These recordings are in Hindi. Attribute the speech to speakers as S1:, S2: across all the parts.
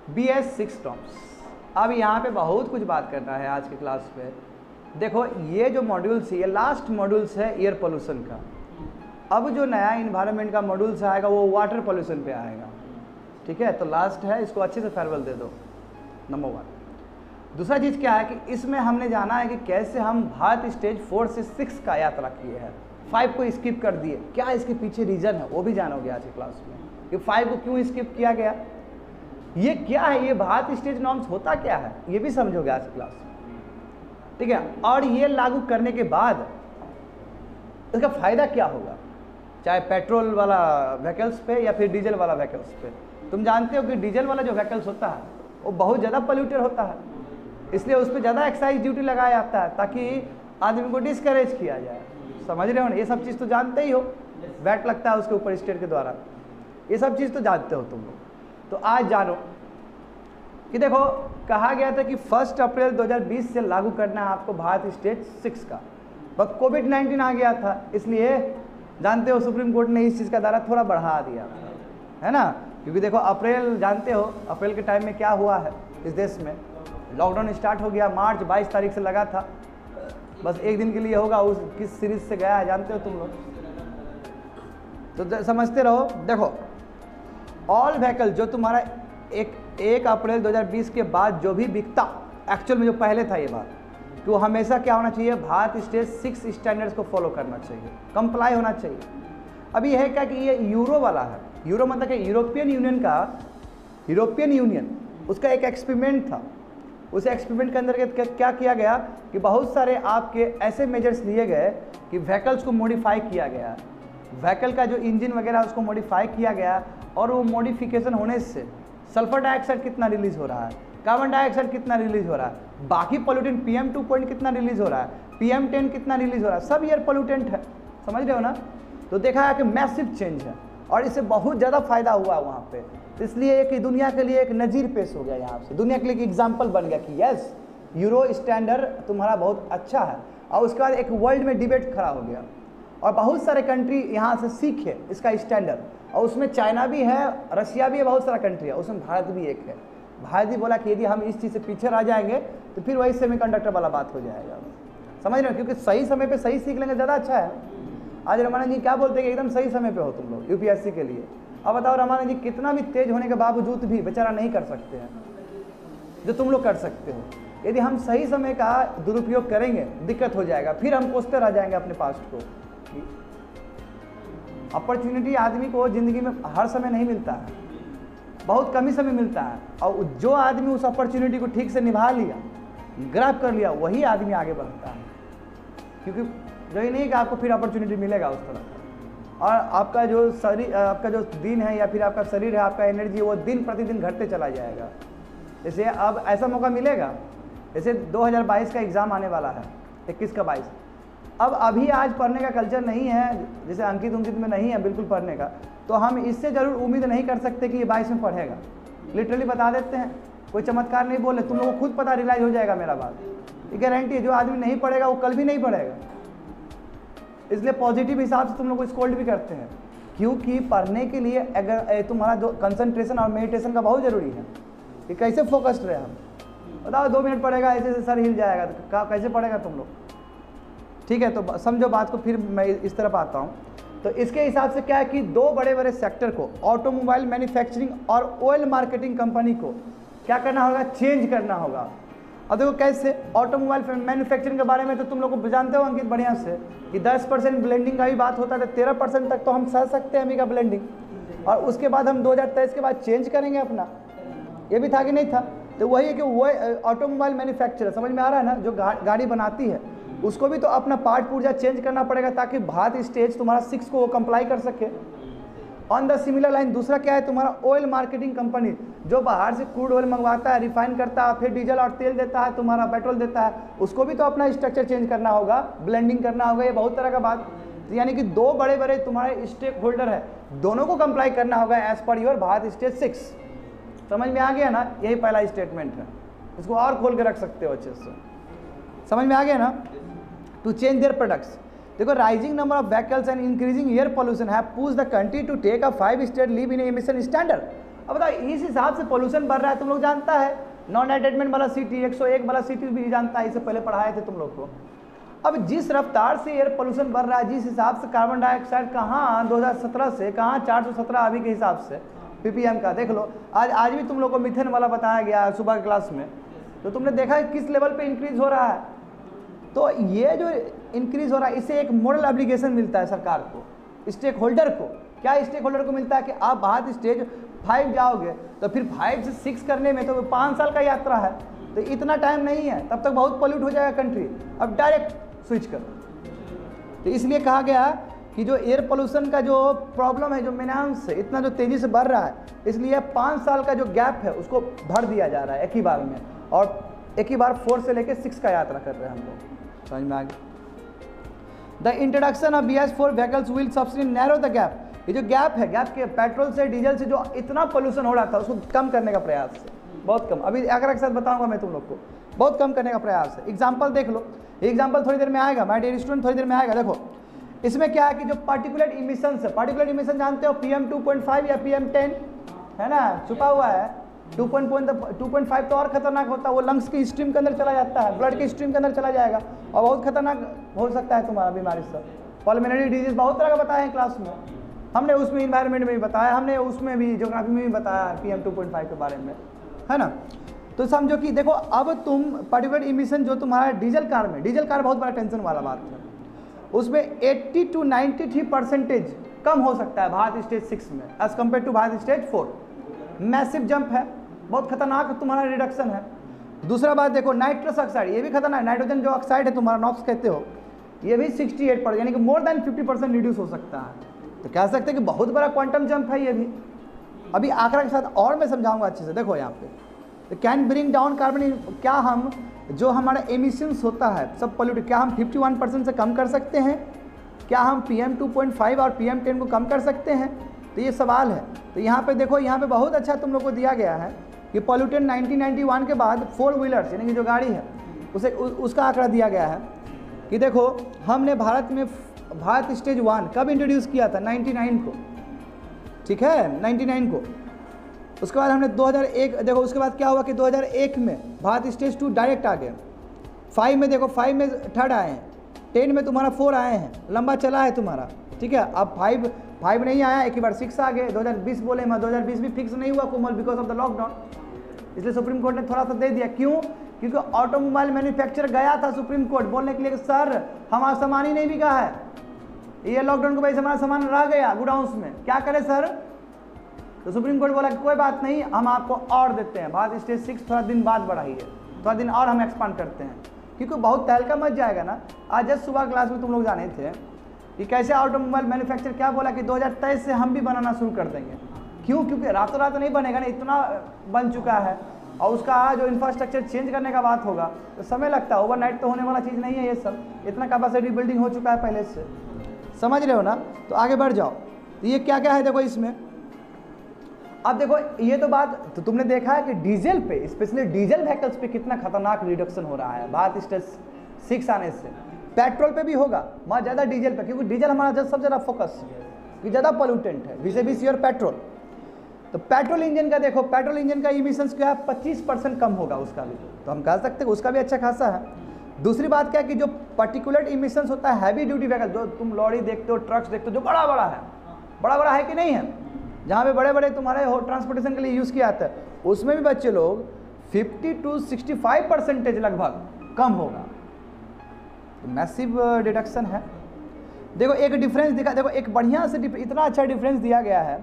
S1: BS6 norms. अब यहाँ पे बहुत कुछ बात करना है आज की क्लास पे। देखो ये जो मॉड्यूल्स है ये लास्ट मॉड्यूल्स है एयर पोल्यूशन का। अब जो नया इन्वायरमेंट का मॉड्यूल्स आएगा वो वाटर पोल्यूशन पे आएगा, ठीक है। तो लास्ट है, इसको अच्छे से फेयरवेल दे दो, नंबर 1। दूसरा चीज़ क्या है कि इसमें हमने जाना है कि कैसे हम भारत स्टेज 4 से 6 का यात्रा किए हैं। 5 को स्किप कर दिए, क्या इसके पीछे रीज़न है वो भी जानोगे आज की क्लास में कि 5 को क्यों स्किप किया गया, ये क्या है, ये भारत स्टेज नॉर्म्स होता क्या है, ये भी समझोगे आज की क्लास में, ठीक है। और ये लागू करने के बाद इसका फ़ायदा क्या होगा, चाहे पेट्रोल वाला व्हीकल्स पे या फिर डीजल वाला व्हीकल्स पे। तुम जानते हो कि डीजल वाला जो व्हीकल्स होता है वो बहुत ज़्यादा पोल्यूटर होता है, इसलिए उस पर ज़्यादा एक्साइज ड्यूटी लगाया जाता है ताकि आदमी को डिस्करेज किया जाए। समझ रहे हो ना, ये सब चीज़ तो जानते ही हो, वैट लगता है उसके ऊपर स्टेट के द्वारा, ये सब चीज़ तो जानते हो तुम लोग। तो आज जानो कि देखो कहा गया था कि 1 अप्रैल 2020 से लागू करना है आपको भारत स्टेज 6 का, बट कोविड-19 आ गया था, इसलिए जानते हो सुप्रीम कोर्ट ने इस चीज़ का दायरा थोड़ा बढ़ा दिया था, है ना। क्योंकि देखो अप्रैल, जानते हो अप्रैल के टाइम में क्या हुआ है इस देश में, लॉकडाउन स्टार्ट हो गया, मार्च 22 तारीख से लगा था, बस एक दिन के लिए होगा, उस किस सीरीज से गया है जानते हो तुम लोग, तो समझते रहो। देखो ऑल व्हीकल जो तुम्हारा 1 अप्रैल 2020 के बाद जो भी बिकता, एक्चुअल में जो पहले था ये बात कि वो हमेशा क्या होना चाहिए, भारत स्टेज 6 स्टैंडर्ड्स को फॉलो करना चाहिए, कंप्लाई होना चाहिए। अभी है क्या कि ये यूरो वाला है, यूरो मतलब कि यूरोपियन यूनियन उसका एक एक्सपेरिमेंट था। उस एक्सपेरिमेंट के अंदर क्या किया गया कि बहुत सारे आपके ऐसे मेजर्स लिए गए कि व्हीकल्स को मॉडिफाई किया गया, व्हीकल का जो इंजन वगैरह उसको मॉडिफाई किया गया, और वो मॉडिफिकेशन होने से सल्फर डाइऑक्साइड कितना रिलीज हो रहा है, कार्बन डाइऑक्साइड कितना रिलीज हो रहा है, बाकी पोल्यूटेंट PM2 पॉइंट कितना रिलीज हो रहा है, PM10 कितना रिलीज हो रहा है, सब एयर पोल्यूटेंट है, समझ रहे हो ना। तो देखा है कि मैसिव चेंज है और इससे बहुत ज़्यादा फायदा हुआ है वहाँ पे, इसलिए एक दुनिया के लिए एक नज़ीर पेश हो गया, यहाँ से दुनिया के लिए एक एग्जाम्पल बन गया कि यस यूरो स्टैंडर्ड तुम्हारा बहुत अच्छा है। और उसके बाद एक वर्ल्ड में डिबेट खड़ा हो गया और बहुत सारे कंट्री यहाँ से सीखे इसका स्टैंडर्ड, और उसमें चाइना भी है, रशिया भी है, बहुत सारा कंट्री है, उसमें भारत भी एक है। भारत भी बोला कि यदि हम इस चीज़ से पीछे रह जाएंगे तो फिर वही सेमीकंडक्टर वाला बात हो जाएगा, समझ रहे हो, क्योंकि सही समय पे सही सीख लेंगे ज़्यादा अच्छा है। आज रमाना जी क्या बोलते हैं कि एकदम सही समय पे हो तुम लोग UPSC के लिए। अब बताओ रमाना जी कितना भी तेज होने के बावजूद भी बेचारा नहीं कर सकते हैं जो तुम लोग कर सकते हो। यदि हम सही समय का दुरुपयोग करेंगे दिक्कत हो जाएगा, फिर हम कोसते रह जाएंगे अपने पास्ट को। अपॉर्चुनिटी आदमी को ज़िंदगी में हर समय नहीं मिलता है, बहुत कम ही समय मिलता है, और जो आदमी उस अपॉर्चुनिटी को ठीक से निभा लिया, ग्रैब कर लिया, वही आदमी आगे बढ़ता है। क्योंकि जो ही नहीं कि आपको फिर अपॉर्चुनिटी मिलेगा उस तरह का, और आपका जो शरीर, आपका जो दिन है या फिर आपका शरीर है, आपका एनर्जी, वो दिन प्रतिदिन घटते चला जाएगा। जैसे अब ऐसा मौका मिलेगा, जैसे 2022 का एग्ज़ाम आने वाला है, 21 का 22, अब अभी आज पढ़ने का कल्चर नहीं है, जैसे अंकित में नहीं है बिल्कुल पढ़ने का, तो हम इससे ज़रूर उम्मीद नहीं कर सकते कि ये 22 में पढ़ेगा। लिटरली बता देते हैं, कोई चमत्कार नहीं बोले, तुम लोगों को खुद पता रियलाइज हो जाएगा मेरा बात, ये गारंटी है। जो आदमी नहीं पढ़ेगा वो कल भी नहीं पढ़ेगा, इसलिए पॉजिटिव हिसाब से तुम लोग को स्कोल्ड भी करते हैं, क्योंकि पढ़ने के लिए अगर तुम्हारा जो कंसंट्रेशन और मेडिटेशन का बहुत ज़रूरी है कि कैसे फोकस्ड रहे हम। बताओ 2 मिनट पढ़ेगा ऐसे सर हिल जाएगा, तो कैसे पढ़ेगा तुम लोग, ठीक है। तो समझो बात को, फिर मैं इस तरफ आता हूँ। तो इसके हिसाब से क्या है कि 2 बड़े सेक्टर को, ऑटोमोबाइल मैन्युफैक्चरिंग और ऑयल मार्केटिंग कंपनी को क्या करना होगा, चेंज करना होगा। अब देखो कैसे, ऑटोमोबाइल मैन्युफैक्चरिंग के बारे में तो तुम लोग को जानते हो अंकित बढ़िया से कि 10% ब्लेंडिंग का भी बात होता है, 13% तक तो हम सह सकते हैं अभी का ब्लेंडिंग, और उसके बाद हम 2023 के बाद चेंज करेंगे अपना, ये भी था कि नहीं था। तो वही है कि वो ऑटोमोबाइल मैन्युफैक्चरर, समझ में आ रहा है ना, जो गाड़ी बनाती है उसको भी तो अपना पार्ट पुर्जा चेंज करना पड़ेगा ताकि भारत स्टेज तुम्हारा 6 को वो कंप्लाई कर सके। ऑन द सिमिलर लाइन दूसरा क्या है, तुम्हारा ऑयल मार्केटिंग कंपनी जो बाहर से क्रूड ऑयल मंगवाता है, रिफाइन करता है, फिर डीजल और तेल देता है, तुम्हारा पेट्रोल देता है, उसको भी तो अपना स्ट्रक्चर चेंज करना होगा, ब्लेंडिंग करना होगा, ये बहुत तरह का बात। यानी कि 2 बड़े तुम्हारे स्टेक होल्डर है, दोनों को कंप्लाई करना होगा as per your Bharat stage 6। समझ में आ गया ना, यही पहला स्टेटमेंट है, इसको और खोल के रख सकते हो अच्छे से, समझ में आ गया ना। टू चेंज देयर प्रोडक्ट्स, देखो rising number of vehicles and increasing air pollution have pushed the country to take a 5 state leave in emission standard. अब बताओ इस हिसाब से पोल्यूशन बढ़ रहा है, तुम लोग जानता है नॉन अटैचमेंट वाला सिटी 101 वाला सिटी भी जानता है, इससे पहले पढ़ाए थे तुम लोग को। अब जिस रफ्तार से एयर पोल्यूशन बढ़ रहा है, जिस हिसाब से कार्बन डाइऑक्साइड कहाँ 2017 से कहाँ 417 अभी के हिसाब से ppm का देख लो। आज भी तुम लोग को मीथेन वाला बताया गया है सुबह क्लास में, तो तुमने देखा है किस लेवल पे इंक्रीज हो रहा है। तो ये जो इंक्रीज हो रहा है इससे एक मॉरल एप्लीकेशन मिलता है सरकार को, स्टेक होल्डर को। क्या स्टेक होल्डर को मिलता है कि आप भारत स्टेज 5 जाओगे तो फिर 5 से 6 करने में तो 5 साल का यात्रा है, तो इतना टाइम नहीं है, तब तक बहुत पॉल्यूट हो जाएगा कंट्री। अब डायरेक्ट स्विच कर, तो इसलिए कहा गया कि जो एयर पोल्यूशन का जो प्रॉब्लम है, जो मेनांस से इतना जो तेज़ी से बढ़ रहा है, इसलिए 5 साल का जो गैप है उसको भर दिया जा रहा है एक ही बार में, और एक ही बार 4 से लेकर 6 का यात्रा कर रहे हैं हम लोग। समझ में आ गया? The introduction of BS4 vehicles will subsequently narrow the gap. ये जो गैप है, गैप के पेट्रोल से डीजल से जो इतना पोल्यूशन हो रहा था उसको कम करने का प्रयास है, बहुत कम। अभी आकर के साथ बताऊंगा मैं तुम लोग को, बहुत कम करने का प्रयास है। एग्जाम्पल देख लो, एग्जाम्पल थोड़ी देर में आएगा, माय डियर स्टूडेंट थोड़ी देर में आएगा। देखो इसमें क्या है कि जो पार्टिकुलेट इमिशन है, पार्टिकुलेट इमिशन जानते हो PM 2.5 या PM 10 है ना, छुपा हुआ है। 2.5 तो और खतरनाक होता है, वो लंग्स की स्ट्रीम के अंदर चला जाता है, ब्लड की स्ट्रीम के अंदर चला जाएगा और बहुत खतरनाक हो सकता है तुम्हारा बीमारी सब। पल्मोनरी डिजीज बहुत तरह का बताया है क्लास में, हमने उसमें इन्वायरमेंट में भी बताया, हमने उसमें भी ज्योग्राफी में भी बताया PM 2.5 के बारे में, है ना। तो समझो कि देखो अब तुम पार्टिकुलर इमिशन जो तुम्हारा डीजल कार में, डीजल कार बहुत बड़ा टेंशन वाला बात है, उसमें 80 to 93% कम हो सकता है भारत स्टेज 6 में as compare to Bharat stage 4। Massive jump है, बहुत खतरनाक तुम्हारा रिडक्शन है। दूसरा बात देखो नाइट्रस ऑक्साइड, ये भी खतरनाक, नाइट्रोजन जो ऑक्साइड है तुम्हारा नॉक्स कहते हो, ये भी 68% यानी कि मोर देन 50% रिड्यूस हो सकता है। तो कह सकते हैं कि बहुत बड़ा क्वांटम जंप है ये भी। अभी आंकड़ा के साथ और मैं समझाऊंगा अच्छे से। देखो यहाँ पे कैन ब्रिंग डाउन कार्बन, क्या हम जो हमारा एमिशंस होता है सब पोल्यूट, क्या हम 51% से कम कर सकते हैं? क्या हम PM 2.5 और PM 10 को कम कर सकते हैं? तो ये सवाल है। तो यहाँ पे देखो, यहाँ पे बहुत अच्छा तुम लोग को दिया गया है कि पोल्यूटेंट 1991 के बाद 4 व्हीलर्स यानी कि जो गाड़ी है उसे उसका आंकड़ा दिया गया है कि देखो हमने भारत में भारत स्टेज 1 कब इंट्रोड्यूस किया था? 99 को, ठीक है 99 को। उसके बाद हमने 2001, देखो उसके बाद क्या हुआ कि 2001 में भारत स्टेज 2 डायरेक्ट आ गया। 5 में देखो 5 में 3rd आए हैं, 10 में तुम्हारा 4 आए हैं, लंबा चला है तुम्हारा, ठीक है। अब 5 नहीं आया, एक ही बार 6 आ गए। 2020 बोले मैं 2020 भी फिक्स नहीं हुआ कोमल बिकॉज ऑफ द लॉकडाउन, इसलिए सुप्रीम कोर्ट ने थोड़ा सा दे दिया। क्यों? क्योंकि ऑटोमोबाइल मैन्युफैक्चरर गया था सुप्रीम कोर्ट बोलने के लिए कि सर हमारा सामान ही नहीं बिका है, ये लॉकडाउन की वजह से हमारा सामान रह गया गुडाउंस में, क्या करें सर? तो सुप्रीम कोर्ट बोला कि कोई बात नहीं, हम आपको और देते हैं, भारत स्टेज 6 थोड़ा दिन बाद बढ़ाइए, थोड़ा दिन और हम एक्सपांड करते हैं, क्योंकि बहुत तहलका मच जाएगा ना। आज जस्ट सुबह क्लास में तुम लोग जाने थे कि कैसे ऑटोमोबाइल मैन्युफैक्चर क्या बोला कि 2023 से हम भी बनाना शुरू कर देंगे। क्यों? क्योंकि रातों रात नहीं बनेगा ना, इतना बन चुका है और उसका जो इंफ्रास्ट्रक्चर चेंज करने का बात होगा तो समय लगता है, ओवरनाइट तो होने वाला चीज़ नहीं है ये सब, इतना कैपेसिटी बिल्डिंग हो चुका है पहले से, समझ रहे हो ना। तो आगे बढ़ जाओ, तो ये क्या क्या है देखो इसमें। अब देखो ये तो बात तो तुमने देखा है कि डीजल पे, स्पेशली डीजल व्हीकल्स पे कितना खतरनाक रिडक्शन हो रहा है भारत स्टेज 6 आने से। पेट्रोल पे भी होगा, वहाँ ज़्यादा डीजल पे, क्योंकि डीजल हमारा सबसे ज़्यादा फोकस कि ज़्यादा पोल्यूटेंट है vis-a-vis योर पेट्रोल। तो पेट्रोल इंजन का देखो, पेट्रोल इंजन का इमिशंस क्या है 25% कम होगा उसका भी, तो हम कह सकते हैं उसका भी अच्छा खासा है। दूसरी बात क्या है कि जो पर्टिकुलर इमिशंस होता है हैवी ड्यूटी व्हीकल, जो तुम लॉरी देखते हो, ट्रक्स देखते हो, जो बड़ा बड़ा है कि नहीं है, जहाँ पे बड़े बड़े तुम्हारे ट्रांसपोर्टेशन के लिए यूज़ किया जाता है, उसमें भी बच्चे लोग 50 to 65% लगभग कम होगा। तो मैसिव डिडक्शन है। देखो एक डिफरेंस दिखा, देखो एक बढ़िया से इतना अच्छा डिफरेंस दिया गया है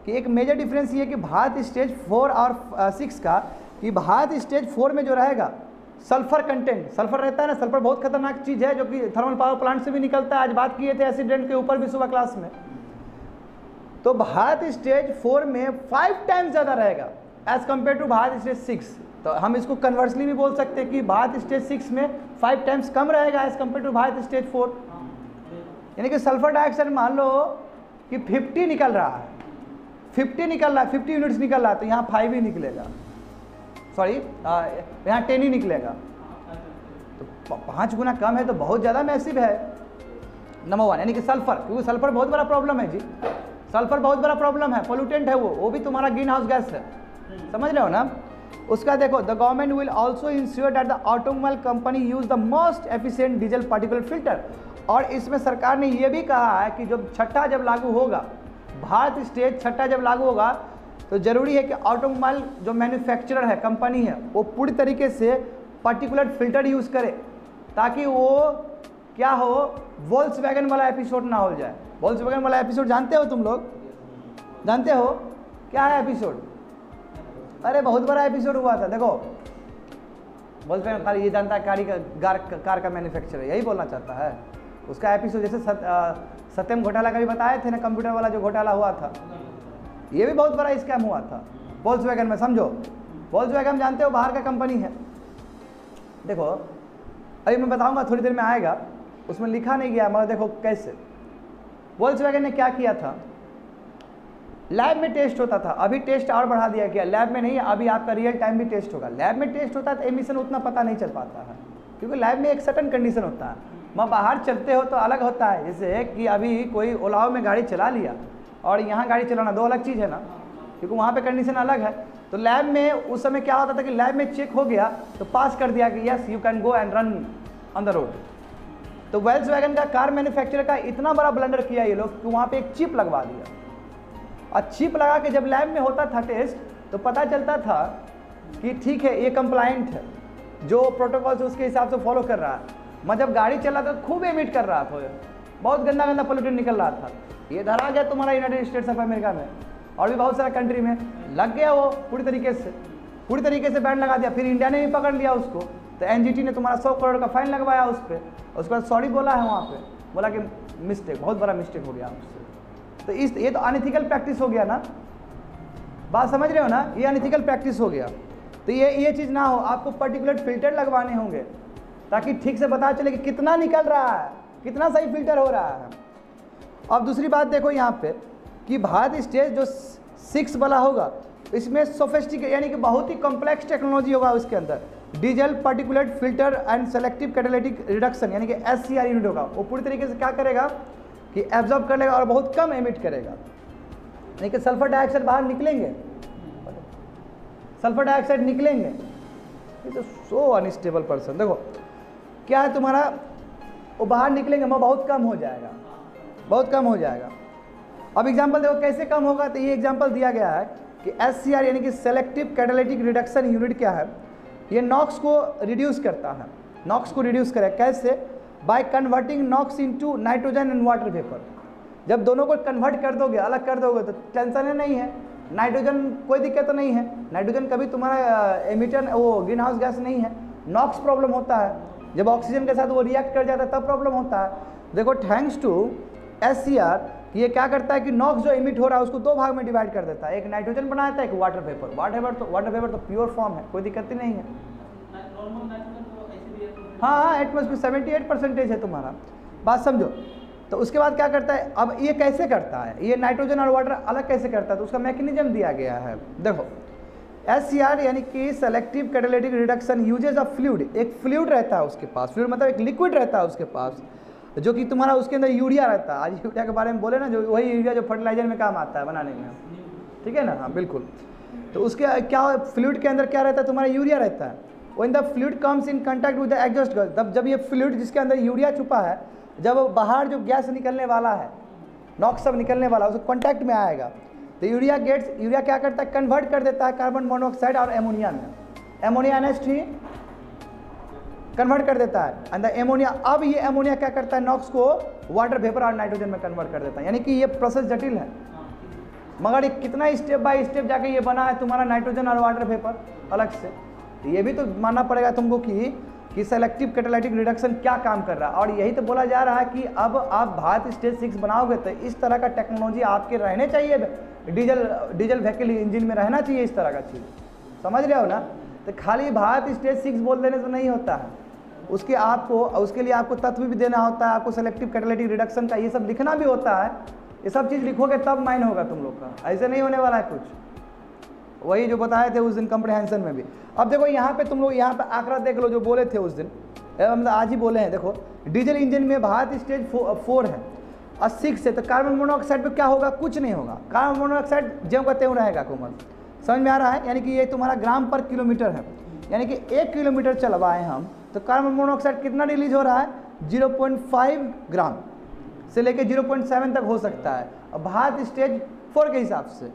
S1: कि एक मेजर डिफरेंस ये कि भारत स्टेज 4 और 6 का, कि भारत स्टेज 4 में जो रहेगा सल्फर कंटेंट, सल्फर रहता है ना, सल्फर बहुत खतरनाक चीज़ है जो कि थर्मल पावर प्लांट से भी निकलता है, आज बात किए थे एक्सीडेंट के ऊपर भी सुबह क्लास में। तो भारत स्टेज 4 में 5 टाइम्स ज़्यादा रहेगा as compare to Bharat stage 6। तो हम इसको कन्वर्सली भी बोल सकते हैं कि भारत स्टेज 6 में 5 टाइम्स कम रहेगा as compare to Bharat stage 4। यानी कि सल्फर डाइऑक्साइड मान लो कि 50 निकल रहा है, 50 यूनिट्स निकल रहा है, तो यहाँ 5 ही निकलेगा, सॉरी यहाँ 10 ही निकलेगा, तो 5 गुना कम है, तो बहुत ज़्यादा मैसिव है। नंबर 1 यानी कि सल्फर, क्योंकि सल्फर बहुत बड़ा प्रॉब्लम है जी, सल्फर बहुत बड़ा प्रॉब्लम है, पोल्यूटेंट है, वो भी तुम्हारा ग्रीन हाउस गैस है, समझ रहे हो ना। उसका देखो, the government will also ensure that the automobile company use the most efficient diesel particular filter. और इसमें सरकार ने ये भी कहा है कि जब छठा जब लागू होगा, भारत स्टेज छठा जब लागू होगा, तो जरूरी है कि ऑटोमोबाइल जो मैन्युफैक्चरर है, कंपनी है, वो पूरी तरीके से पार्टिकुलर फिल्टर यूज़ करे, ताकि वो क्या हो, वोल्क्सवैगन वाला एपिसोड ना हो जाए। वोल्क्सवैगन वाला एपिसोड जानते हो तुम लोग, जानते हो क्या है एपिसोड? अरे बहुत बड़ा एपिसोड हुआ था। देखो वोल्क्सवैगन खाली ये जानता है कार का मैन्युफैक्चरर, यही बोलना चाहता है। उसका एपिसोड जैसे सत्यम घोटाला का भी बताए थे ना, कंप्यूटर वाला जो घोटाला हुआ था, ये भी बहुत बड़ा स्कैम हुआ था वोल्क्सवैगन में। समझो, वोल्क्सवैगन जानते हो बाहर का कंपनी है। देखो अभी मैं बताऊंगा, थोड़ी देर में आएगा, उसमें लिखा नहीं गया, मगर देखो कैसे वोल्क्सवैगन ने क्या किया था। लैब में टेस्ट होता था, अभी टेस्ट और बढ़ा दिया गया, लैब में नहीं, अभी आपका रियल टाइम भी टेस्ट होगा। लैब में टेस्ट होता है तो एमिशन उतना पता नहीं चल पाता है, क्योंकि लैब में एक सर्टन कंडीशन होता है। वहाँ बाहर चलते हो तो अलग होता है, जैसे कि अभी कोई ओलाव में गाड़ी चला लिया और यहाँ गाड़ी चलाना, दो अलग चीज़ है ना, क्योंकि वहाँ पे कंडीशन अलग है। तो लैब में उस समय क्या होता था कि लैब में चेक हो गया तो पास कर दिया कि yes you can go and run on the road. तो वोल्क्सवैगन का कार मैन्युफैक्चरर का इतना बड़ा ब्लंडर किया ये लोग कि वहाँ पे एक चिप लगवा दिया, और चिप लगा के जब लैब में होता था टेस्ट, तो पता चलता था कि ठीक है ये कंप्लायंट है, जो प्रोटोकॉल से उसके हिसाब से फॉलो कर रहा है। मैं जब गाड़ी चला था खूब एमिट कर रहा था, बहुत गंदा गंदा पोल्यूटेंट निकल रहा था। ये धरा गया तुम्हारा यूनाइटेड स्टेट्स ऑफ अमेरिका में और भी बहुत सारे कंट्री में लग गया, वो पूरी तरीके से बैन लगा दिया। फिर इंडिया ने भी पकड़ लिया उसको, तो एनजीटी ने तुम्हारा 100 करोड़ का फाइन लगवाया उस पर, उसके बाद सॉरी बोला है वहाँ पे, बोला कि मिस्टेक, बहुत बड़ा मिस्टेक हो गया उससे। तो ये तो अनइथिकल प्रैक्टिस हो गया ना, बात समझ रहे हो ना, ये अनइथिकल प्रैक्टिस हो गया। तो ये चीज़ ना हो, आपको पर्टिकुलर फिल्टर लगवाने होंगे ताकि ठीक से पता चले कि कितना निकल रहा है, कितना सही फिल्टर हो रहा है। अब दूसरी बात देखो यहाँ पे कि भारत स्टेज जो 6 वाला होगा, इसमें सोफिस्टिकेट यानी कि बहुत ही कॉम्प्लेक्स टेक्नोलॉजी होगा उसके अंदर। Diesel particulate filter and selective catalytic reduction यानी कि SCR यूनिट होगा। वो पूरी तरीके से क्या करेगा कि एब्जॉर्ब कर लेगा और बहुत कम एमिट करेगा, यानी कि सल्फर डाइऑक्साइड बाहर निकलेंगे, सल्फर डाइऑक्साइड निकलेंगे। ये तो सो अनस्टेबल पर्सन, देखो क्या है तुम्हारा, वो बाहर निकलेंगे, वो बहुत कम हो जाएगा, बहुत कम हो जाएगा। अब एग्जाम्पल देखो कैसे कम होगा, तो ये एग्जाम्पल दिया गया है कि SCR यानी कि सेलेक्टिव कैटालिटिक रिडक्शन यूनिट क्या है, ये नॉक्स को रिड्यूस करता है। नॉक्स को रिड्यूस करे कैसे? By converting NOx into nitrogen and water vapour. जब दोनों को कन्वर्ट कर दोगे, अलग कर दोगे, तो टेंशन है नहीं है, नाइट्रोजन कोई दिक्कत तो नहीं है, नाइट्रोजन कभी तुम्हारा एमिटर वो ग्रीन हाउस गैस नहीं है। नॉक्स प्रॉब्लम होता है, जब ऑक्सीजन के साथ वो रिएक्ट कर जाता है तब प्रॉब्लम होता है। देखो थैंक्स टू SCR ये क्या करता है कि नॉक्स जो इमिट हो रहा है उसको 2 भाग में डिवाइड कर देता है, एक नाइट्रोजन बना देता है, एक वाटर वेपर। वाटर वेपर तो प्योर फॉर्म है, कोई दिक्कत ही नहीं है। हाँ, एटमॉस्फेयर 78% है तुम्हारा, बात समझो। तो उसके बाद क्या करता है, अब ये कैसे करता है, ये नाइट्रोजन और वाटर अलग कैसे करता है, तो उसका मैकेनिज्म दिया गया है। देखो SCR यानी कि selective catalytic reduction usages of fluid, एक फ्लूइड रहता है उसके पास, फ्लूइड मतलब एक लिक्विड रहता है उसके पास, जो कि तुम्हारा उसके अंदर यूरिया रहता है। आज यूरिया के बारे में बोले ना, जो वही यूरिया जो फर्टिलाइजर में काम आता है बनाने में, ठीक है ना, हाँ बिल्कुल। तो उसके क्या फ्लूइड के अंदर क्या रहता है, तुम्हारा यूरिया रहता है। When the fluid comes in contact with the exhaust gas, तब जब ये फ्लूइड जिसके अंदर यूरिया छुपा है, जब बाहर जो गैस निकलने वाला है, नॉक्स सब निकलने वाला है, उसको कॉन्टैक्ट में आएगा, तो यूरिया क्या करता है, कन्वर्ट कर देता है कार्बन मोनोऑक्साइड और एमोनिया में, एमोनिया NH3 कन्वर्ट कर देता है। एंड द एमोनिया, अब ये एमोनिया क्या करता है, नॉक्स को वाटर वेपर और नाइट्रोजन में कन्वर्ट कर देता है। यानी कि ये प्रोसेस जटिल है, मगर ये कितना स्टेप बाय स्टेप जाके ये बना है तुम्हारा नाइट्रोजन और वाटर वेपर अलग से। तो ये भी तो मानना पड़ेगा तुमको कि सेलेक्टिव कैटालिटिक रिडक्शन क्या काम कर रहा है। और यही तो बोला जा रहा है कि अब आप भारत स्टेज 6 बनाओगे तो इस तरह का टेक्नोलॉजी आपके रहने चाहिए, डीजल व्हीकल इंजन में रहना चाहिए इस तरह का चीज़, समझ रहे हो ना। तो खाली भारत स्टेज 6 बोल देने से नहीं होता है, उसके लिए आपको तत्व भी देना होता है, आपको सेलेक्टिव कैटालिटिक रिडक्शन का ये सब लिखना भी होता है। ये सब चीज़ लिखोगे तब माइन होगा तुम लोग का, ऐसे नहीं होने वाला है कुछ। वही जो बताए थे उस दिन कंप्रहेंशन में भी। अब देखो यहाँ पे तुम लोग यहाँ पे आंकड़ा देख लो जो बोले थे उस दिन, मतलब आज ही बोले हैं। देखो डीजल इंजन में भारत स्टेज 4 है, और 6 है, तो कार्बन मोनोऑक्साइड पे क्या होगा? कुछ नहीं होगा, कार्बन मोनोऑक्साइड ज्यों का त्यों रहेगा कोमल। समझ में आ रहा है? यानी कि ये तुम्हारा ग्राम पर किलोमीटर है, यानी कि 1 किलोमीटर चलवाएं हम तो कार्बन मोनोऑक्साइड कितना रिलीज हो रहा है? 0.5 ग्राम से लेके 0.7 तक हो सकता है, और भारत स्टेज 4 के हिसाब से।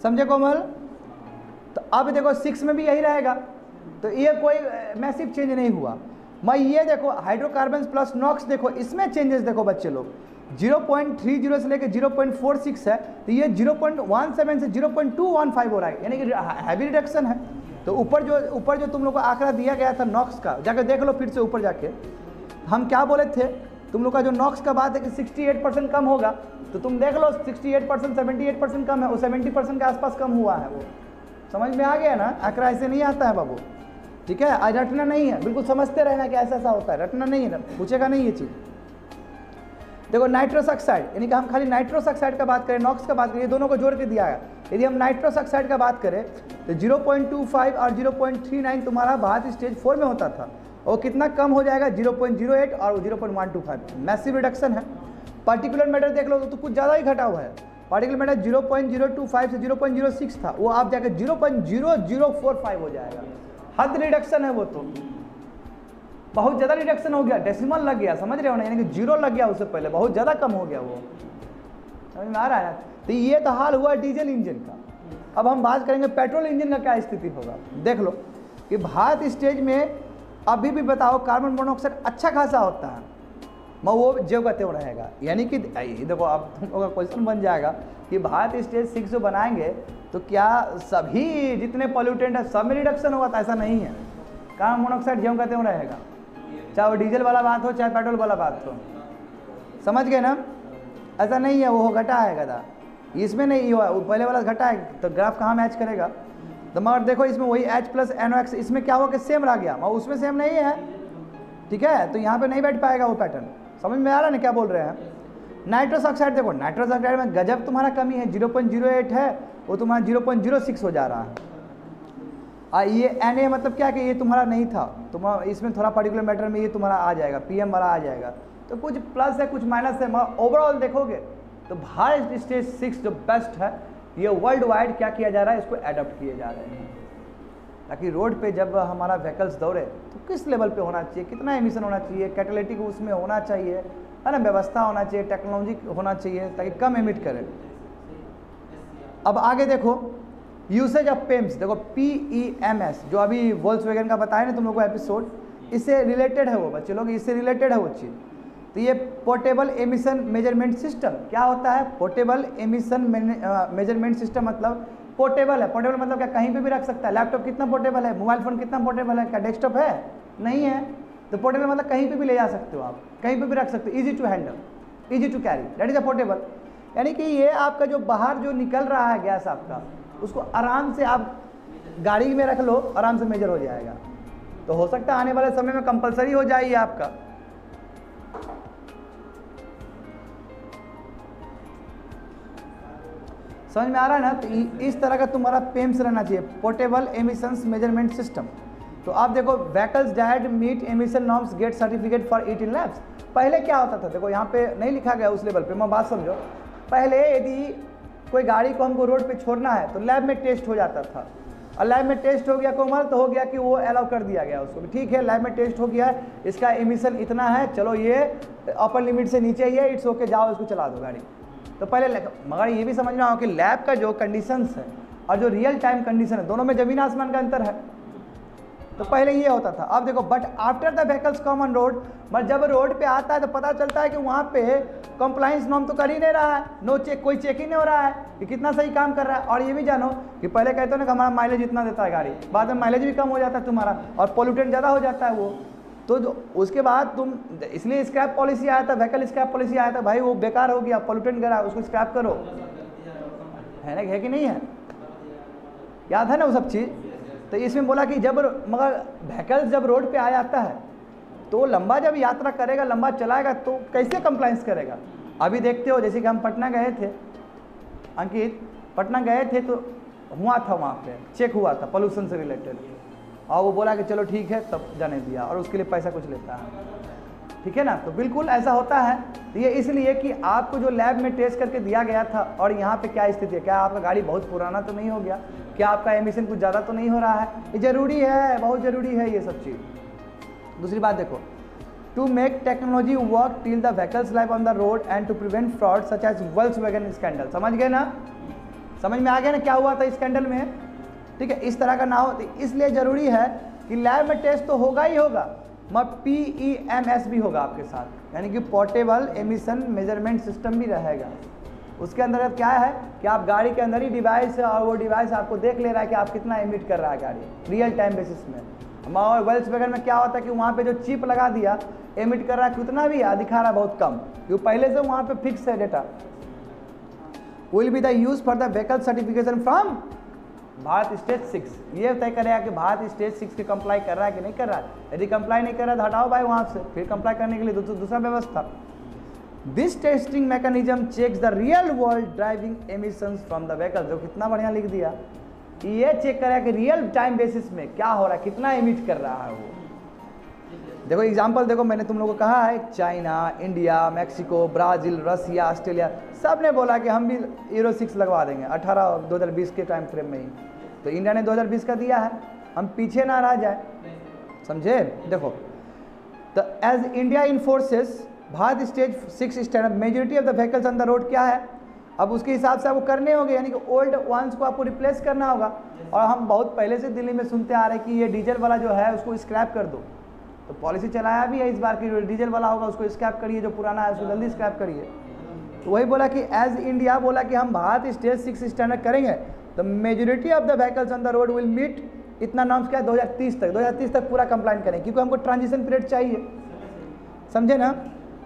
S1: समझे कोमल? तो अब देखो 6 में भी यही रहेगा, तो ये कोई मैसिव चेंज नहीं हुआ। मैं ये देखो हाइड्रोकार्बन प्लस नॉक्स देखो, इसमें चेंजेस देखो बच्चे लोग, 0.30 से लेकर 0.46 है, तो ये 0.17 से 0.215 हो रहा है, यानी कि हैवी रिडक्शन है। तो ऊपर जो तुम लोग को आंकड़ा दिया गया था नॉक्स का, जाकर देख लो फिर से ऊपर जाके, हम क्या बोले थे तुम लोग का? जो नॉक्स का बात है कि 68% कम होगा, तो तुम देख लो 68%, 78% कम है, वो 70% के आसपास कम हुआ है। वो समझ में आ गया ना? आंकड़ा ऐसे नहीं आता है बाबू, ठीक है? आज रटना नहीं है, बिल्कुल समझते रहना कि ऐसा ऐसा होता है, रटना नहीं है, पूछेगा नहीं ये चीज़। देखो नाइट्रस ऑक्साइड, यानी कि हम खाली नाइट्रस ऑक्साइड का बात करें, नॉक्स का बात करें, ये दोनों को जोड़ के दिया है। यदि हम नाइट्रस ऑक्साइड का बात करें तो 0.25 और 0.39 तुम्हारा भारत स्टेज 4 में होता था, और कितना कम हो जाएगा? 0.08 और 0.125, मैसिव रिडक्शन है। पार्टिकुलर मैटर देख लो तो कुछ ज़्यादा ही घटा हुआ है। पार्टिकुलर मैटर 0.025 से 0.06 था, वो आप जाकर 0.0045 हो जाएगा। हद रिडक्शन है वो, तो बहुत ज़्यादा रिडक्शन हो गया, डेसिमल लग गया, समझ रहे हो ना? यानी कि 0 लग गया उससे पहले, बहुत ज़्यादा कम हो गया वो। समझ में आ रहा है? तो ये तो हाल हुआ डीजल इंजन का। अब हम बात करेंगे पेट्रोल इंजन का क्या स्थिति होगा। देख लो कि भारत स्टेज में अभी भी बताओ कार्बन मोनोऑक्साइड अच्छा खासा होता है, मैं वो ज्यों का त्यों रहेगा। यानी कि देखो अब तुम लोगों का क्वेश्चन बन जाएगा कि भारत स्टेज 6 जो बनाएंगे तो क्या सभी जितने पॉल्यूटेंट है सब में रिडक्शन होगा? तो ऐसा नहीं है, कार्बन मोनोऑक्साइड ज्यों का त्यों रहेगा, चाहे वो डीजल वाला बात हो चाहे पेट्रोल वाला बात हो। समझ गए ना? ऐसा नहीं है वो घटा है गदा, इसमें नहीं हुआ, वो पहले वाला घटा है, तो ग्राफ कहाँ मैच करेगा? तो मगर देखो इसमें वही H प्लस NOx, इसमें क्या हुआ कि सेम रह गया, मगर उसमें सेम नहीं है, ठीक है? तो यहाँ पे नहीं बैठ पाएगा वो पैटर्न। समझ में आ रहा है ना क्या बोल रहे हैं? नाइट्रस ऑक्साइड देखो, नाइट्रस ऑक्साइड में गजब तुम्हारा कमी है, 0.08 है, वो तुम्हारा 0.06 हो जा रहा है। ये Na मतलब क्या कि ये तुम्हारा नहीं था, तुम्हारा इसमें थोड़ा पर्टिकुलर मैटर में ये तुम्हारा आ जाएगा, PM वाला आ जाएगा। तो कुछ प्लस है कुछ माइनस है, मगर ओवरऑल देखोगे तो भारत स्टेज 6 जो बेस्ट है, ये वर्ल्ड वाइड क्या किया जा रहा है, इसको एडॉप्ट किए जा रहे हैं, ताकि रोड पे जब हमारा व्हीकल्स दौड़े तो किस लेवल पे होना चाहिए, कितना एमिशन होना चाहिए, कैटालिटिक उसमें होना चाहिए, है ना, व्यवस्था होना चाहिए, टेक्नोलॉजी होना चाहिए ताकि कम एमिट करे। अब आगे देखो यूसेज ऑफ पेम्स, देखो PEMS जो अभी वोल्क्सवैगन का बताया ना तुम लोगों को एपिसोड, इससे रिलेटेड है वो बच्चे लोग, इससे रिलेटेड है वो चीज़। तो ये पोर्टेबल एमिशन मेजरमेंट सिस्टम क्या होता है? पोर्टेबल एमिशन मेजरमेंट सिस्टम मतलब पोर्टेबल है। पोर्टेबल मतलब क्या? कहीं पे भी रख सकता है। लैपटॉप कितना पोर्टेबल है? मोबाइल फ़ोन कितना पोर्टेबल है? क्या डेस्कटॉप है? नहीं है। तो पोर्टेबल मतलब कहीं पे भी ले जा सकते हो आप, कहीं पे भी रख सकते हो, easy to handle, easy to carry, that is a portable. यानी कि ये आपका जो बाहर जो निकल रहा है गैस आपका, उसको आराम से आप गाड़ी में रख लो, आराम से मेजर हो जाएगा। तो हो सकता है आने वाले समय में कंपलसरी हो जाए ये आपका। समझ में आ रहा है ना? तो इस तरह का तुम्हारा पेम्स रहना चाहिए, पोर्टेबल एमिशंस मेजरमेंट सिस्टम। तो आप देखो vehicles that meet emission norms get certificate for it in labs. पहले क्या होता था, देखो यहाँ पे नहीं लिखा गया उस लेवल पे, मैं बात समझो। पहले यदि कोई गाड़ी को हमको रोड पे छोड़ना है तो लैब में टेस्ट हो जाता था, और लैब में टेस्ट हो गया कोमल, तो हो गया कि वो अलाउ कर दिया गया उसको, ठीक है लैब में टेस्ट हो गया, इसका एमिशन इतना है, चलो ये अपर लिमिट से नीचे ही है, इट्स ओके, जाओ इसको चला दो गाड़ी। तो पहले, मगर ये भी समझना हो कि लैब का जो कंडीशंस है और जो रियल टाइम कंडीशन है, दोनों में ज़मीन आसमान का अंतर है। तो पहले ये होता था। अब देखो but after the vehicles common road, but जब रोड पे आता है तो पता चलता है कि वहाँ पे कंप्लाइंस नॉर्म तो कर ही नहीं रहा है, नो चेक, कोई चेक ही नहीं हो रहा है कि कितना सही काम कर रहा है। और ये भी जानो कि पहले कहते हो ना कि हमारा माइलेज इतना देता है गाड़ी, बाद में माइलेज भी कम हो जाता है तुम्हारा, और पोल्यूटेंट ज़्यादा हो जाता है वो। तो जो उसके बाद तुम, इसलिए स्क्रैप पॉलिसी आया था, व्हीकल स्क्रैप पॉलिसी आया था, भाई वो बेकार हो गया, पोल्यूटेंट गिरा, उसको स्क्रैप करो, है ना, है कि नहीं है? याद है ना वो सब चीज़? तो इसमें बोला कि जब, मगर व्हीकल्स जब रोड पे आ जाता है तो लंबा जब यात्रा करेगा, लंबा चलाएगा, तो कैसे कंप्लाइंस करेगा? अभी देखते हो जैसे कि हम पटना गए थे, अंकित, पटना गए थे तो हुआ था, वहाँ पे चेक हुआ था पोल्यूशन से रिलेटेड, और वो बोला कि चलो ठीक है, तब जाने दिया, और उसके लिए पैसा कुछ लेता है। ठीक है ना। तो बिल्कुल ऐसा होता है। तो ये इसलिए कि आपको जो लैब में टेस्ट करके दिया गया था और यहाँ पे क्या स्थिति है, क्या आपका गाड़ी बहुत पुराना तो नहीं हो गया, क्या आपका एमिशन कुछ ज़्यादा तो नहीं हो रहा है, ये ज़रूरी है, बहुत ज़रूरी है ये सब चीज़। दूसरी बात देखो, to make technology work till the vehicles life on the road and to prevent fraud such as Volkswagen scandal. समझ गए ना, समझ में आ गया ना क्या हुआ था स्कैंडल में, ठीक है। इस तरह का ना हो, तो इसलिए ज़रूरी है कि लैब में टेस्ट तो होगा ही होगा, मगर PEMS भी होगा आपके साथ, यानी कि पोर्टेबल एमिशन मेजरमेंट सिस्टम भी रहेगा। उसके अंदर क्या है कि आप गाड़ी के अंदर ही डिवाइस है और वो डिवाइस आपको देख ले रहा है कि आप कितना एमिट कर रहा है गाड़ी रियल टाइम बेसिस में। और वोल्क्सवैगन में क्या होता है कि वहाँ पे जो चिप लगा दिया, एमिट कर रहा है कितना भी दिखा रहा है बहुत कम, क्योंकि पहले से वहाँ पे फिक्स है data. Will be the use for the vehicle certification from Bharat stage 6। ये तय करेगा कि भारत स्टेज 6 के कंप्लाई कर रहा है कि नहीं कर रहा है। यदि कंप्लाई नहीं कर रहा है तो हटाओ भाई वहाँ से, फिर कंप्लाई करने के लिए दूसरा व्यवस्था। This testing mechanism checks the real world driving emissions from the vehicle. जो कितना बढ़िया लिख दिया, ये चेक करेगा कि रियल टाइम बेसिस में क्या हो रहा है, कितना एमिट कर रहा है वो। देखो एग्जाम्पल देखो, मैंने तुम लोगों को कहा है चाइना, इंडिया, मैक्सिको, ब्राज़ील, रसिया, ऑस्ट्रेलिया, सब ने बोला कि हम भी यूरो 6 लगवा देंगे 2020 के टाइम फ्रेम में ही। तो इंडिया ने 2020 का दिया है, हम पीछे ना रह जाए, समझे। देखो, तो as India enforces Bharat stage 6 standard majority of the vehicles on the road क्या है, अब उसके हिसाब से आपको करने होंगे, यानी कि ओल्ड वंस को आपको रिप्लेस करना होगा। और हम बहुत पहले से दिल्ली में सुनते आ रहे हैं कि ये डीजल वाला जो है उसको स्क्रैप कर दो, तो पॉलिसी चलाया भी है इस बार की, जो डीजल वाला होगा उसको स्क्रैप करिए, जो पुराना है उसको जल्दी स्क्रैप करिए। तो वही बोला कि एज इंडिया बोला कि हम भारत स्टेज 6 स्टैंडर्ड करेंगे, तो majority of the vehicles on the road will meet इतना नॉर्म्स क्या है 2030 तक पूरा कंप्लाइंट करें, क्योंकि हमको ट्रांजिशन पीरियड चाहिए, समझे ना।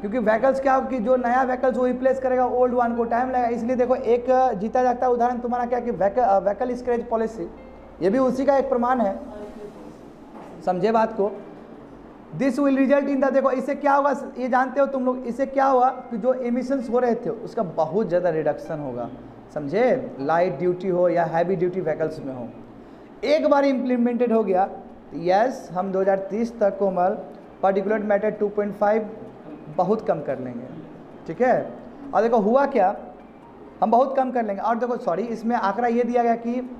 S1: क्योंकि व्हीकल्स क्या कि जो नया व्हीकल्स वो रिप्लेस करेगा ओल्ड वन को टाइम लगेगा। इसलिए देखो एक जीता जागता उदाहरण तुम्हारा क्या कि व्हीकल स्क्रैच पॉलिसी, ये भी उसी का एक प्रमाण है, समझे बात को। This will result in the, देखो इससे क्या होगा ये जानते हो तुम लोग, इससे क्या हुआ कि जो एमिशंस हो रहे थे उसका बहुत ज़्यादा रिडक्शन होगा, समझे। लाइट ड्यूटी हो या हैवी ड्यूटी व्हीकल्स में हो, एक बार इम्प्लीमेंटेड हो गया तो यस हम 2030 तक कोमल पार्टिकुलेट मैटर 2.5 बहुत कम कर लेंगे, ठीक है। और देखो हुआ क्या, हम बहुत कम कर लेंगे। और देखो सॉरी, इसमें आंकड़ा ये दिया गया कि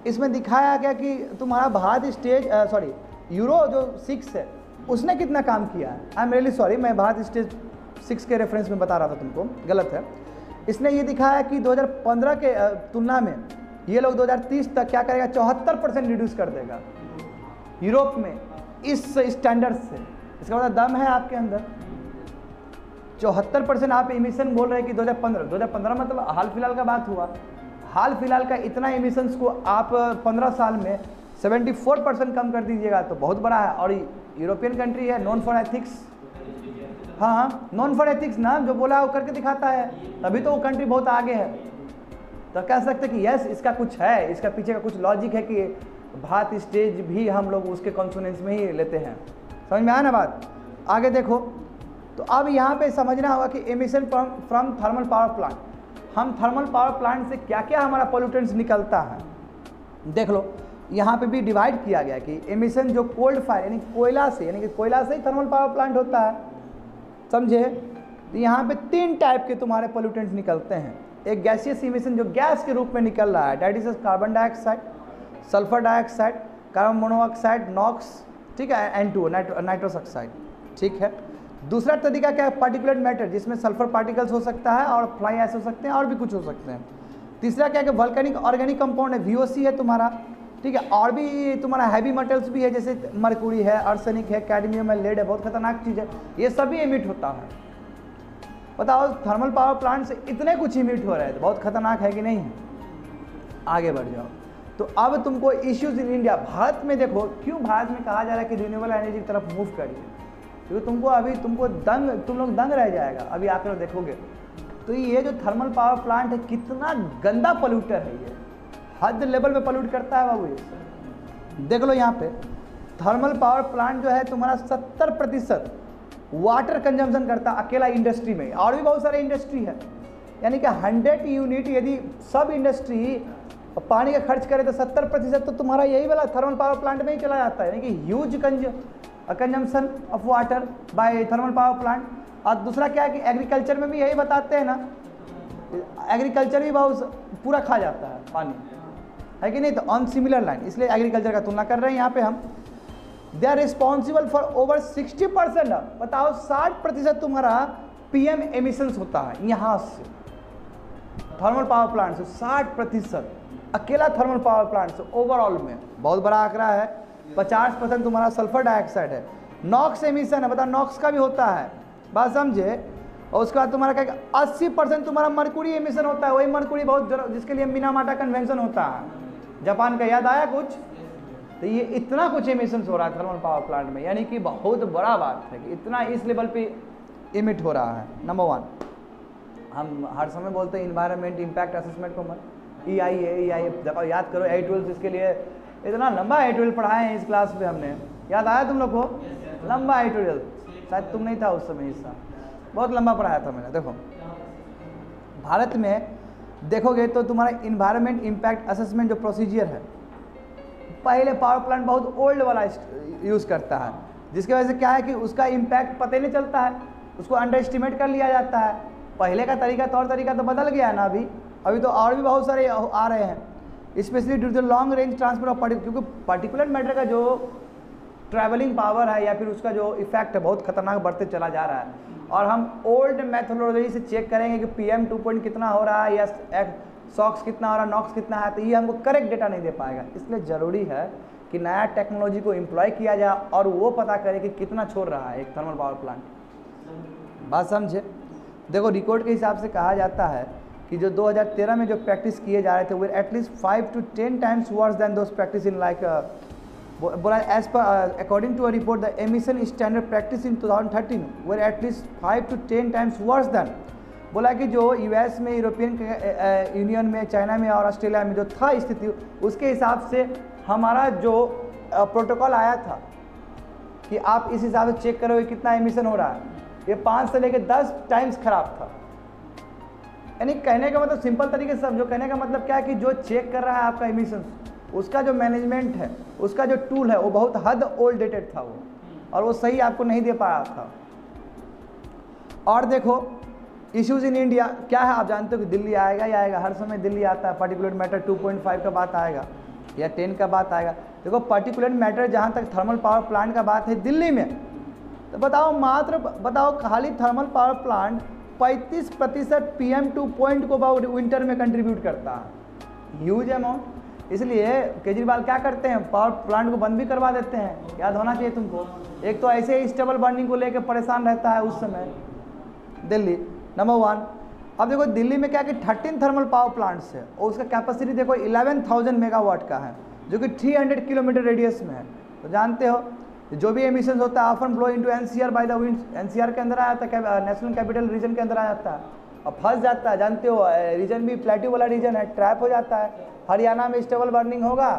S1: इसमें दिखाया गया कि तुम्हारा भारत स्टेज यूरो जो 6 है उसने कितना काम किया है। आई एम रियली सॉरी, मैं भारत स्टेज 6 के रेफरेंस में बता रहा था तुमको, गलत है। इसने ये दिखाया कि 2015 के तुलना में ये लोग 2030 तक क्या करेगा, 74% रिड्यूस कर देगा यूरोप में इस स्टैंडर्ड से। इसका मतलब दम है आपके अंदर। 74% आप एमिशन बोल रहे हैं कि 2015 मतलब हाल फिलहाल का बात हुआ, हाल फिलहाल का इतना एमिशंस को आप 15 साल में 74% कम कर दीजिएगा तो बहुत बड़ा है। और यूरोपियन कंट्री है, नॉन फॉर एथिक्स, हाँ नॉन फॉर एथिक्स ना, जो बोला वो करके दिखाता है, तभी तो वो कंट्री बहुत आगे है। तो कह सकते कि यस इसका कुछ है, इसका पीछे का कुछ लॉजिक है कि भारत स्टेज भी हम लोग उसके कॉन्सोनेंस में ही लेते हैं। समझ में आया ना बात। आगे देखो, तो अब यहाँ पे समझना होगा कि emission from thermal power plant, हम थर्मल पावर प्लांट से क्या क्या हमारा पोल्यूटेंट्स निकलता है। देख लो यहाँ पे भी डिवाइड किया गया कि एमिशन जो कोल्ड फायर यानी कोयला से, यानी कि कोयला से ही थर्मल पावर प्लांट होता है, समझे। तो यहाँ पे 3 टाइप के तुम्हारे पोल्यूटेंट्स निकलते हैं। एक गैसियस एमिशन जो गैस के रूप में निकल रहा है, that is carbon dioxide, sulphur dioxide, carbon monoxide, NOx, ठीक है, N2 नाइट्रस ऑक्साइड, ठीक है। दूसरा तरीका क्या है, पार्टिकुलेट मैटर, जिसमें सल्फर पार्टिकल्स हो सकता है और फ्लाई ऐश हो सकते हैं और भी कुछ हो सकते हैं। तीसरा क्या है कि वल्केनिक ऑर्गेनिक कंपाउंड है, VOC है तुम्हारा, ठीक है। और भी तुम्हारा हैवी मेटल्स भी है, जैसे मरकुरी है, आर्सेनिक है, कैडमियम है, लेड है, बहुत खतरनाक चीज़ है, ये सभी एमिट होता है। बताओ थर्मल पावर प्लांट से इतने कुछ इमिट हो रहे हैं तो बहुत खतरनाक है कि नहीं है। आगे बढ़ जाओ, तो अब तुमको इश्यूज इन इंडिया, भारत में देखो क्यों भारत में कहा जा रहा है कि रिन्यूएबल एनर्जी की तरफ मूव करिए, क्योंकि तुम लोग दंग रह जाएगा अभी आकर देखोगे। तो ये जो थर्मल पावर प्लांट है कितना गंदा पोल्यूटर है, ये हद लेवल में पोल्यूट करता है बाबू। ये देख लो यहाँ पे थर्मल पावर प्लांट जो है तुम्हारा 70% वाटर कंजम्पशन करता है अकेला इंडस्ट्री में, और भी बहुत सारे इंडस्ट्री है। यानी कि 100 यूनिट यदि सब इंडस्ट्री पानी का खर्च करे तो 70% तो तुम्हारा यही वाला थर्मल पावर प्लांट में ही चला जाता है, यानी कि huge consumption of water by thermal power plant. और दूसरा क्या है कि एग्रीकल्चर में भी यही बताते हैं ना, एग्रीकल्चर भी बहुत पूरा खा जाता है पानी, है कि नहीं। तो ऑन सिमिलर लाइन, इसलिए एग्रीकल्चर का तुलना कर रहे हैं यहाँ पे हम। They are responsible for over 60%, बताओ 60% तुम्हारा PM एमिशंस होता है यहाँ से, थर्मल पावर प्लांट से 60%, अकेला थर्मल पावर प्लांट से ओवरऑल में। बहुत बड़ा आंकड़ा है। 50% तुम्हारा सल्फर डाइऑक्साइड है। नॉक्स एमिशन है, बताओ नॉक्स का भी होता है, बात समझे। और उसके बाद तुम्हारा क्या 80% तुम्हारा मरकुरी एमिशन होता है। वही मरकुरी बहुत जिसके लिए मिनामाटा कन्वेंशन होता है जापान का, याद आया कुछ। तो ये इतना कुछ एमिशन हो रहा है थर्मल पावर प्लांट में, यानी कि बहुत बड़ा बात है कि इतना इस लेवल पे इमिट हो रहा है। नंबर 1, हम हर समय बोलते हैं इन्वायरमेंट इम्पैक्ट असेसमेंट को, EIA देखो याद करो, 8-12 इसके लिए इतना लंबा 8-12 पढ़ाए हैं इस क्लास में हमने, याद आया तुम लोग को? लंबा 8-12, शायद तुम नहीं था उस समय हिस्सा, बहुत लंबा पढ़ाया था मैंने। देखो भारत में देखोगे तो तुम्हारा इन्वायरमेंट इम्पैक्ट असेसमेंट जो प्रोसीजर है, पहले पावर प्लांट बहुत ओल्ड वाला यूज़ करता है, जिसकी वजह से क्या है कि उसका इम्पैक्ट पता ही नहीं चलता है, उसको अंडर एस्टिमेट कर लिया जाता है। पहले का तरीका, तौर तरीका तो बदल गया है ना अभी तो और भी बहुत सारे आ रहे हैं, specially due to long range transfer of क्योंकि पार्टिकुलर मैटर का जो ट्रैवलिंग पावर है या फिर उसका जो इफेक्ट है बहुत खतरनाक बढ़ते चला जा रहा है। और हम ओल्ड मेथोडोलॉजी से चेक करेंगे कि PM 2 कितना हो रहा है या सॉक्स कितना हो रहा है, नॉक्स कितना है, तो ये हमको करेक्ट डेटा नहीं दे पाएगा। इसलिए ज़रूरी है कि नया टेक्नोलॉजी को एम्प्लॉय किया जाए और वो पता करे कि कितना छोड़ रहा है एक थर्मल पावर प्लांट। बात समझे। देखो रिकॉर्ड के हिसाब से कहा जाता है कि जो 2013 में जो प्रैक्टिस किए जा रहे थे वो at least 5 to 10 times worse than those practice in like बोला as per according to a report the emission standard practice in 2013 were at least 5 to 10 times worse than. बोला कि जो US में, यूरोपियन यूनियन में, चाइना में और ऑस्ट्रेलिया में जो था स्थिति, उसके हिसाब से हमारा जो प्रोटोकॉल आया था कि आप इस हिसाब से चेक करोगे कितना एमिशन हो रहा है, ये 5 से लेकर 10 टाइम्स खराब था। यानी कहने का मतलब सिंपल तरीके से समझो, कहने का मतलब क्या है कि जो चेक कर रहा है आपका एमिशन, उसका जो मैनेजमेंट है, उसका जो टूल है वो बहुत हद ओल्ड डेटेड था वो, और वो सही आपको नहीं दे पा रहा था। और देखो इश्यूज इन इंडिया क्या है, आप जानते हो कि दिल्ली आएगा ही आएगा, हर समय दिल्ली आता है। पार्टिकुलर मैटर 2.5 का बात आएगा या 10 का बात आएगा। देखो पार्टिकुलर मैटर जहाँ तक थर्मल पावर प्लांट का बात है दिल्ली में, तो बताओ खाली थर्मल पावर प्लांट 35% PM 2 को विंटर में कंट्रीब्यूट करता है, ह्यूज अमाउंट। इसलिए केजरीवाल क्या करते हैं, पावर प्लांट को बंद भी करवा देते हैं। याद होना चाहिए तुमको। एक तो ऐसे ही स्टेबल बर्निंग को लेकर परेशान रहता है उस समय दिल्ली, नंबर 1। अब देखो दिल्ली में क्या कि 13 थर्मल पावर प्लांट्स है और उसका कैपेसिटी देखो 11,000 मेगावाट का है, जो कि 300 किलोमीटर रेडियस में है। तो जानते हो जो भी एमिशन होता है often flow into NCR by the wind, NCR के अंदर आ जाता है, नेशनल कैपिटल रीजन के अंदर आ जाता है और फंस जाता है। जानते हो रीजन भी प्लेट्यू वाला रीजन है, ट्रैप हो जाता है। हरियाणा में स्टेबल बर्निंग होगा,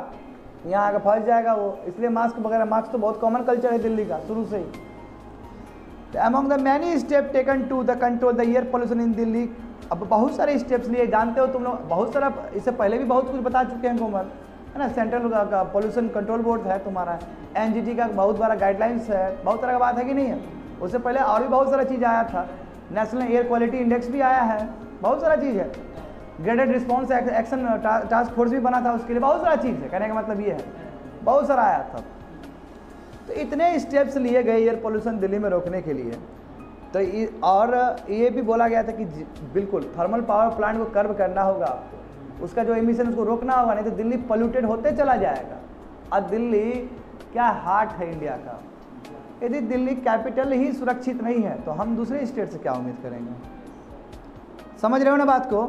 S1: यहाँ आकर फंस जाएगा वो। इसलिए मास्क वगैरह, मास्क तो बहुत कॉमन कल्चर है दिल्ली का शुरू से ही। Among the many step taken to the control the air pollution in Delhi, अब बहुत सारे स्टेप्स लिए। जानते हो तुम लोग, बहुत सारा इससे पहले भी बहुत कुछ बता चुके हैं कोमल, है ना। सेंट्रल का पोल्यूशन कंट्रोल बोर्ड है तुम्हारा, NGT का बहुत बड़ा गाइडलाइंस है, बहुत तरह का बात है कि नहीं है। उससे पहले और भी बहुत सारा चीज़ आया था, नेशनल एयर क्वालिटी इंडेक्स भी आया है, बहुत सारा चीज़ है। Graded response action task force भी बना था, उसके लिए बहुत सारा चीज़ है। कहने का मतलब ये है बहुत सारा आया था। तो इतने स्टेप्स लिए गए एयर पोल्यूशन दिल्ली में रोकने के लिए। तो और ये भी बोला गया था कि बिल्कुल थर्मल पावर प्लांट को कर्व करना होगा आपको, उसका जो एमिशन उसको रोकना होगा, नहीं तो दिल्ली पोल्यूटेड होते चला जाएगा। और दिल्ली क्या हार्ट है इंडिया का, यदि दिल्ली कैपिटल ही सुरक्षित नहीं है तो हम दूसरे स्टेट से क्या उम्मीद करेंगे। समझ रहे हो ना बात को।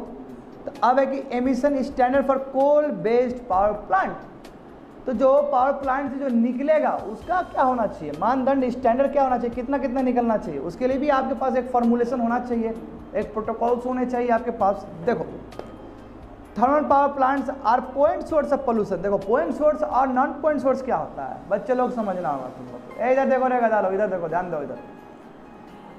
S1: तो अब है कि emission standard for coal based power plant, तो जो पावर प्लांट से जो निकलेगा उसका क्या होना चाहिए, मानदंड स्टैंडर्ड क्या होना चाहिए, कितना कितना निकलना चाहिए, उसके लिए भी आपके पास एक फॉर्मुलेशन होना चाहिए, एक प्रोटोकॉल्स होने चाहिए आपके पास। देखो thermal power plants are point source of pollution. देखो पॉइंट सोर्स और नॉन पॉइंट सोर्स क्या होता है, बच्चे लोग समझना होगा तुम लोग। इधर देखो रे गधा लोग, इधर देखो, ध्यान दो इधर।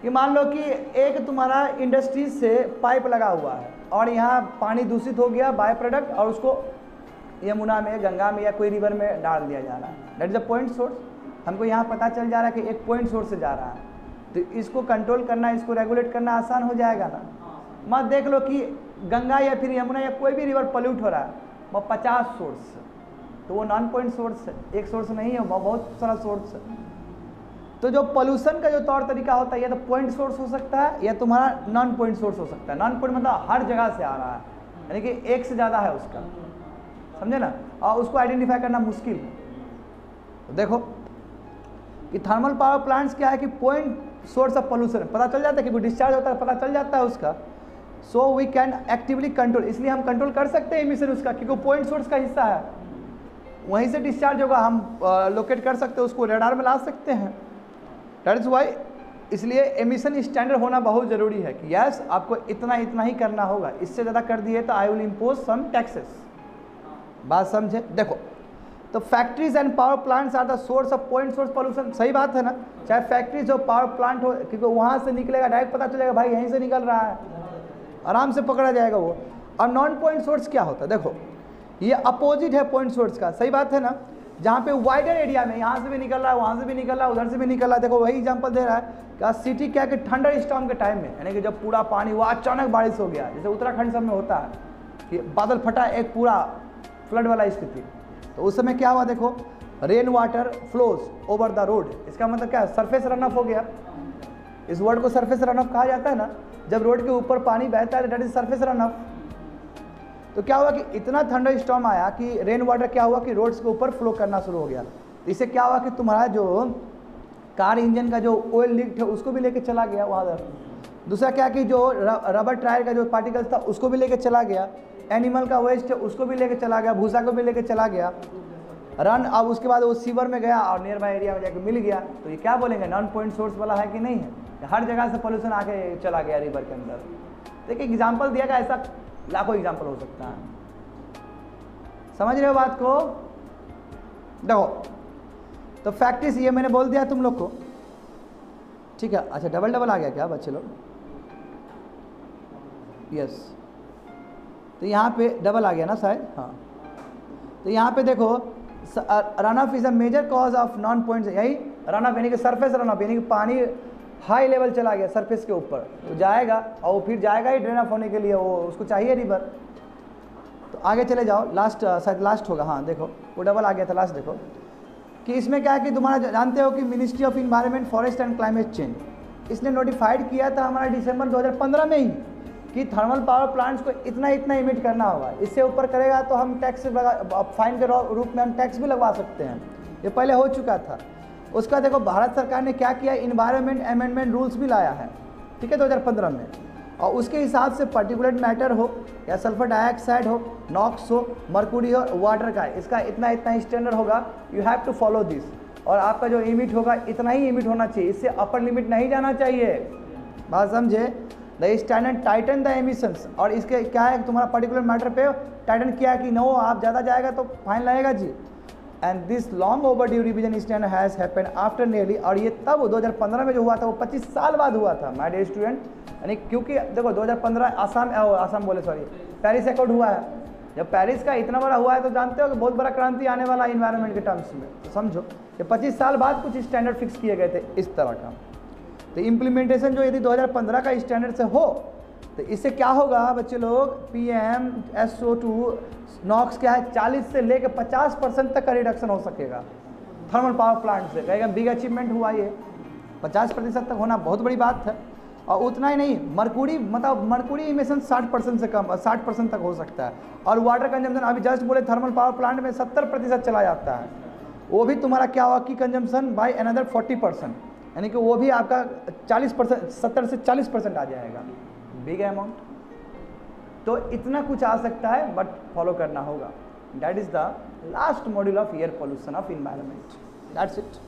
S1: कि मान लो कि एक तुम्हारा इंडस्ट्री से पाइप लगा हुआ है और यहाँ पानी दूषित हो गया बाय प्रोडक्ट, और उसको यमुना में, गंगा में या कोई रिवर में डाल दिया जा रहा है, that is a point source. हमको यहाँ पता चल जा रहा है कि एक पॉइंट सोर्स से जा रहा है, तो इसको कंट्रोल करना, इसको रेगुलेट करना आसान हो जाएगा ना। मत देख लो कि गंगा या फिर यमुना या कोई भी रिवर पॉल्यूट हो रहा है, वो 50 सोर्स है, तो वो नॉन पॉइंट सोर्स है, एक सोर्स नहीं है, वो बहुत सारा सोर्स है। तो जो पोल्यूशन का जो तौर तरीका होता है, या तो पॉइंट सोर्स हो सकता है या तुम्हारा नॉन पॉइंट सोर्स हो सकता है। नॉन पॉइंट मतलब हर जगह से आ रहा है, यानी कि एक से ज़्यादा है उसका, समझे ना, और उसको आइडेंटिफाई करना मुश्किल है। तो देखो कि थर्मल पावर प्लांट्स क्या है कि पॉइंट सोर्स ऑफ पोल्यूशन पता चल जाता है कि कोई डिस्चार्ज होता है, पता चल जाता है उसका, so we can actively control, इसलिए हम कंट्रोल कर सकते हैं एमिशन उसका, क्योंकि पॉइंट सोर्स का हिस्सा है, वहीं से डिस्चार्ज होगा, हम लोकेट कर सकते हैं उसको, रेडार में ला सकते हैं। दैट इज़ वाई, इसलिए एमिशन स्टैंडर्ड होना बहुत ज़रूरी है कि यस आपको इतना इतना ही करना होगा, इससे ज़्यादा कर दिए तो I will impose some taxes. बात समझे? देखो तो factories and power plants are the source of point source pollution, सही बात है ना। चाहे फैक्ट्रीज हो, पावर प्लांट हो, क्योंकि वहाँ से निकलेगा, डायरेक्ट पता चलेगा भाई यहीं से निकल रहा है, आराम से पकड़ा जाएगा वो। और नॉन पॉइंट सोर्स क्या होता है? देखो ये अपोजिट है पॉइंट सोर्स का, सही बात है ना, जहाँ पे वाइडर एरिया में यहाँ से भी निकल रहा है, वहाँ से भी निकल रहा है, उधर से भी निकल रहा है। देखो वही एग्जांपल दे रहा है क्या, सिटी क्या कि थंडर स्टॉर्म के टाइम में, यानी कि जब पूरा पानी हुआ, अचानक बारिश हो गया, जैसे उत्तराखंड सब में होता है कि बादल फटा, एक पूरा फ्लड वाला स्थिति, तो उस समय क्या हुआ? देखो rain water flows over the road, इसका मतलब क्या है? सरफेस रन ऑफ हो गया। इस वर्ड को सरफेस रन ऑफ कहा जाता है ना, जब रोड के ऊपर पानी बहता है, that is surface run of. तो क्या हुआ कि इतना थंडर स्टॉर्म आया कि रेन वाटर क्या हुआ कि रोड्स के ऊपर फ्लो करना शुरू हो गया। इससे क्या हुआ कि तुम्हारा जो कार इंजन का जो ऑयल लीक है उसको भी लेके चला गया वहाँ पर। दूसरा क्या कि जो रबर टायर का जो पार्टिकल्स था उसको भी लेके चला गया, एनिमल का वेस्ट है उसको भी लेके चला गया, भूसा को भी लेके चला गया रन। अब उसके बाद वो सीवर में गया और नियर बाई एरिया में जाकर मिल गया। तो ये क्या बोलेंगे, नॉन पॉइंट सोर्स वाला है कि नहीं है? हर जगह से पोल्यूशन आके चला गया रिवर के अंदर। देखिए एग्जाम्पल दिया गया, ऐसा लाखों एग्जाम्पल हो सकता है। समझ रहे हो बात को? देखो तो फैक्ट्रीज ये मैंने बोल दिया तुम लोग को, ठीक है। अच्छा डबल डबल आ गया क्या बच्चे लोग? यस, तो यहाँ पे डबल आ गया ना शायद, हाँ। तो यहाँ पे देखो run off is a major cause of non point, यही रन ऑफ यानी कि सरफेस रन ऑफ, यानी कि पानी हाई लेवल चला गया सरफेस के ऊपर, तो जाएगा और फिर जाएगा ही ड्रेन ऑफ होने के लिए, वो उसको चाहिए रिवर। तो आगे चले जाओ, लास्ट शायद लास्ट होगा, हाँ देखो वो डबल आ गया था लास्ट। देखो कि इसमें क्या है कि तुम्हारा जानते हो कि ministry of environment forest and climate change, इसने नोटिफाइड किया था हमारा दिसंबर 2015 में ही कि थर्मल पावर प्लांट्स को इतना इतना इमिट करना होगा, इससे ऊपर करेगा तो हम टैक्स फाइन के रूप में हम टैक्स भी लगवा सकते हैं। ये पहले हो चुका था। उसका देखो भारत सरकार ने क्या किया, इन्वायरमेंट अमेंडमेंट रूल्स भी लाया है, ठीक है, 2015 में। और उसके हिसाब से पर्टिकुलेट मैटर हो या सल्फर डाइऑक्साइड हो, नॉक्स हो, मर्कुरी हो, वाटर का, इसका इतना इतना स्टैंडर्ड होगा, you have to follow this. और आपका जो इमिट होगा इतना ही इमिट होना चाहिए, इससे अपर लिमिट नहीं जाना चाहिए। बात समझे? The standard Titan the emissions. और इसके क्या है, तुम्हारा पर्टिकुलर मैटर पे टाइटन किया कि नो आप ज़्यादा जाएगा तो फाइन लगेगा जी। And this long overdue revision standard has happened after nearly, और ये तब 2015 में जो हुआ था वो 25 साल बाद हुआ था माय डियर स्टूडेंट। यानी क्योंकि देखो 2015 आसाम बोले सॉरी पेरिस अकॉर्ड हुआ है। जब पेरिस का इतना बड़ा हुआ है तो जानते हो कि बहुत बड़ा क्रांति आने वाला इन्वायरमेंट के टर्म्स में। तो समझो कि 25 साल बाद कुछ स्टैंडर्ड फिक्स किए गए थे इस तरह का। तो इम्प्लीमेंटेशन जो यदि 2015 का स्टैंडर्ड से हो तो इससे क्या होगा बच्चे लोग, PM SO2 नॉक्स क्या है 40 से लेकर 50% तक का रिडक्शन हो सकेगा थर्मल पावर प्लांट से। कहेगा बिग अचीवमेंट हुआ ये, 50% तक होना बहुत बड़ी बात है। और उतना ही नहीं, मर्कुरी मतलब मर्कुरी इमिशन 60% से कम 60% तक हो सकता है। और वाटर कंजम्पशन अभी जस्ट बोले थर्मल पावर प्लांट में 70% चला जाता है, वो भी तुम्हारा क्या हुआ कि कंजम्पशन बाय अनदर 40%, यानी कि वो भी आपका 40% 70 से 40% आ जाएगा, बिग अमाउंट। तो इतना कुछ आ सकता है बट फॉलो करना होगा। That is the last module of air pollution of environment. That's it.